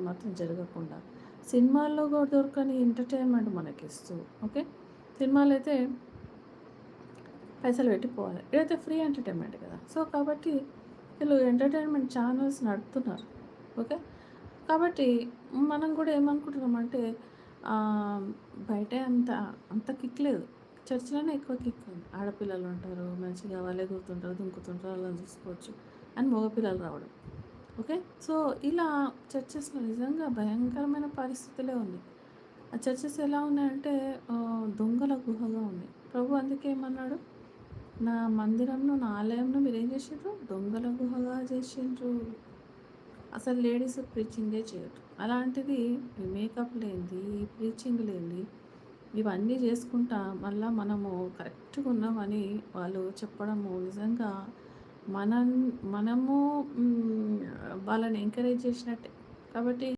మాత్రం జరగకుండా సినిమాల్లో కూడా దొరకని ఎంటర్టైన్మెంట్ మనకిస్తూ ఓకే. సినిమాలు అయితే పైసలు పెట్టిపోవాలి, ఇదైతే ఫ్రీ ఎంటర్టైన్మెంట్ కదా. సో కాబట్టి వీళ్ళు ఎంటర్టైన్మెంట్ ఛానల్స్ నడుపుతున్నారు ఓకే. కాబట్టి మనం కూడా ఏమనుకుంటున్నామంటే బయట అంత అంత కిక్ లేదు, చర్చిలోనే ఎక్కువ కిక్ ఉంది. ఆడపిల్లలు ఉంటారు, మంచిగా వాళ్ళే గుర్తుంటారు, దుంకుతుంటారు, వాళ్ళని చూసుకోవచ్చు అని మగపిల్లలు రావడం ఓకే. సో ఇలా చర్చెస్‌లో నిజంగా భయంకరమైన పరిస్థితులే ఉంది. ఆ చర్చెస్ ఎలా ఉన్నాయంటే దొంగల గుహగా ఉన్నాయి. ప్రభు అందుకే ఏమన్నాడు? నా మందిరంను, నా ఆలయంను మీరేం చేసిండ్రు? దొంగల గుహగా చేసిండ్రు. అసలు లేడీస్ ప్రీచింగే చేయరు. అలాంటిది ఈ మేకప్ లేనిది, ఈ ప్రీచింగ్ లేనిది, ఇవన్నీ చేసుకుంటా మళ్ళా మనము కరెక్ట్‌గా ఉన్నామని వాళ్ళు చెప్పడము నిజంగా మనం మనము వాళ్ళని ఎంకరేజ్ చేసినట్టే. కాబట్టి